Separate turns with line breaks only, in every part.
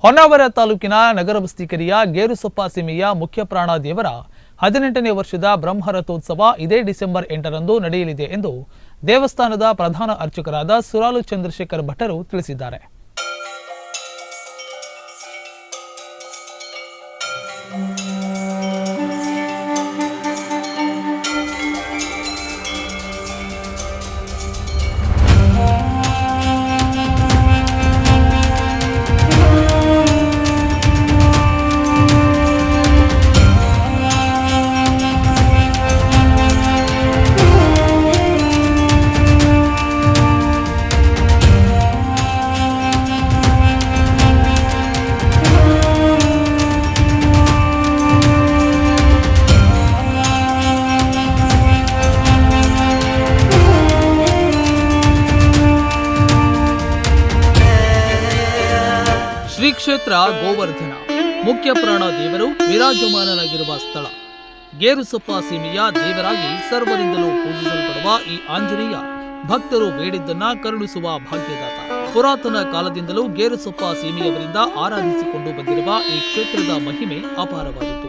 ಹೊನ್ನಾವರ ತಾಲೂಕಿನ ನಗರಬಸ್ತಿ ಕೆರೆಯ ಗೇರುಸೊಪ್ಪ ಸೀಮೆಯ ಮುಖ್ಯ ಪ್ರಾಣ ದೇವರ 18ನೇ ವರ್ಷದ ಬ್ರಹ್ಮರಥೋತ್ಸವ ಇದೇ ಡಿಸೆಂಬರ್ 8ರಂದು ನಡೆಯಲಿದೆ ಎಂದು ದೇವಸ್ಥಾನದ ಪ್ರಧಾನ ಅರ್ಚಕರಾದ ಸುರಾಲು ಚಂದ್ರಶೇಖರ್ ಭಟ್ಟರು ತಿಳಿಸಿದ್ದಾರೆ. ಶ್ರೀ ಕ್ಷೇತ್ರ ಗೋವರ್ಧನ ಮುಖ್ಯ ಪ್ರಾಣ ದೇವರು ವಿರಾಜಮಾನನಾಗಿರುವ ಸ್ಥಳ. ಗೇರುಸೊಪ್ಪ ಸೀಮೆಯ ದೇವರಾಗಿ ಸರ್ವರಿಂದಲೂ ಪೂಜಿಸಲ್ಪಡುವ ಈ ಆಂಜನೇಯ ಭಕ್ತರು ಬೇಡಿದ್ದನ್ನ ಕರುಣಿಸುವ ಭಾಗ್ಯದಾತ. ಪುರಾತನ ಕಾಲದಿಂದಲೂ ಗೇರುಸೊಪ್ಪ ಸೀಮೆಯವರಿಂದ ಆರಾಧಿಸಿಕೊಂಡು ಬಂದಿರುವ ಈ ಕ್ಷೇತ್ರದ ಮಹಿಮೆ ಅಪಾರವಾದದ್ದು.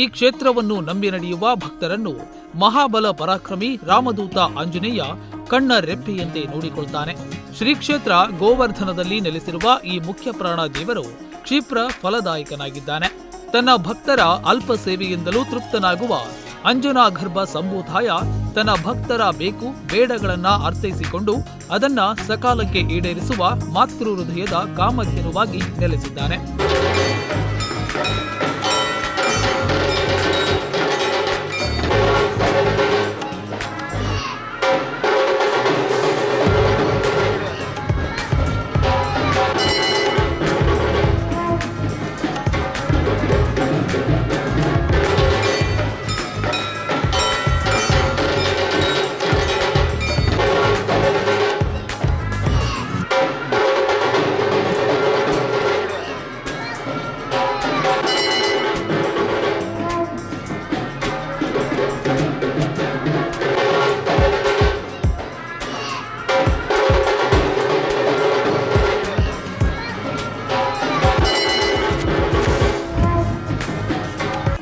ಈ ಕ್ಷೇತ್ರವನ್ನು ನಂಬಿ ನಡೆಯುವ ಭಕ್ತರನ್ನು ಮಹಾಬಲ ಪರಾಕ್ರಮಿ ರಾಮದೂತ ಆಂಜನೇಯ ಕಣ್ಣ ರೆಪ್ಪೆಯಂತೆ ನೋಡಿಕೊಳ್ತಾನೆ. ಶ್ರೀ ಕ್ಷೇತ್ರ ಗೋವರ್ಧನದಲ್ಲಿ ನೆಲೆಸಿರುವ ಈ ಮುಖ್ಯ ಪ್ರಾಣ ದೇವರು ಕ್ಷಿಪ್ರ ಫಲದಾಯಕನಾಗಿದ್ದಾನೆ. ತನ್ನ ಭಕ್ತರ ಅಲ್ಪ ಸೇವೆಯಿಂದಲೂ ತೃಪ್ತನಾಗುವ ಅಂಜನಾಗರ್ಭ ಸಂಭೂತಾಯ ತನ್ನ ಭಕ್ತರ ಬೇಕು ಬೇಡಗಳನ್ನ ಅರ್ಥೈಸಿಕೊಂಡು ಅದನ್ನ ಸಕಾಲಕ್ಕೆ ಈಡೇರಿಸುವ ಮಾತೃ ಹೃದಯದ ಕಾಮಧೇನುವಾಗಿ ನೆಲೆಸಿದ್ದಾನೆ.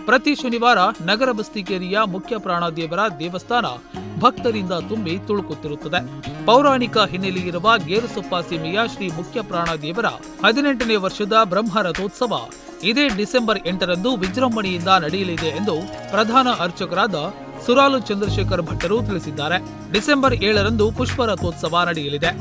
ಪ್ರತಿ ಶನಿವಾರ ನಗರಬಸ್ತಿ ಕೆರೆಯ ಮುಖ್ಯ ಪ್ರಾಣದೇವರ ದೇವಸ್ಥಾನ ಭಕ್ತರಿಂದ ತುಂಬಿ ತುಳುಕುತ್ತಿರುತ್ತದೆ. ಪೌರಾಣಿಕ ಹಿನ್ನೆಲೆಯಿರುವ ಗೇರುಸೊಪ್ಪ ಸೀಮೆಯ ಶ್ರೀ ಮುಖ್ಯ ಪ್ರಾಣದೇವರ 18ನೇ ವರ್ಷದ ಬ್ರಹ್ಮರಥೋತ್ಸವ ಇದೇ ಡಿಸೆಂಬರ್ 8ರಂದು ವಿಜೃಂಭಣೆಯಿಂದ ನಡೆಯಲಿದೆ ಎಂದು ಪ್ರಧಾನ ಅರ್ಚಕರಾದ ಸುರಾಲು ಚಂದ್ರಶೇಖರ್ ಭಟ್ಟರು ತಿಳಿಸಿದ್ದಾರೆ. ಡಿಸೆಂಬರ್ 7ರಂದು ಪುಷ್ಪರಥೋತ್ಸವ ನಡೆಯಲಿದೆ.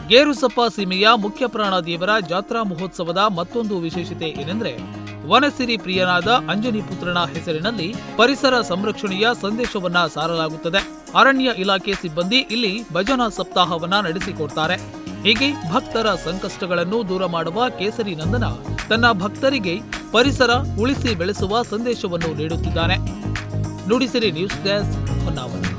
ಗೇರುಸೊಪ್ಪ ಸೀಮೆಯ ಮುಖ್ಯ ಪ್ರಾಣ ದೇವರ ಜಾತ್ರಾ ಮಹೋತ್ಸವದ ಮತ್ತೊಂದು ವಿಶೇಷತೆ ಏನೆಂದರೆ ವನಸಿರಿ ಪ್ರಿಯನಾದ ಅಂಜನಿ ಪುತ್ರನ ಹೆಸರಿನಲ್ಲಿ ಪರಿಸರ ಸಂರಕ್ಷಣೆಯ ಸಂದೇಶವನ್ನ ಸಾರಲಾಗುತ್ತದೆ. ಅರಣ್ಯ ಇಲಾಖೆ ಸಿಬ್ಬಂದಿ ಇಲ್ಲಿ ಭಜನಾ ಸಪ್ತಾಹವನ್ನ ನಡೆಸಿಕೊಡ್ತಾರೆ. ಹೀಗೆ ಭಕ್ತರ ಸಂಕಷ್ಟಗಳನ್ನು ದೂರ ಮಾಡುವ ಕೇಸರಿ ನಂದನ ತನ್ನ ಭಕ್ತರಿಗೆ ಪರಿಸರ ಉಳಿಸಿ ಬೆಳೆಸುವ ಸಂದೇಶವನ್ನು ನೀಡುತ್ತಿದ್ದಾನೆ. Nudisiri news desk Honnavar.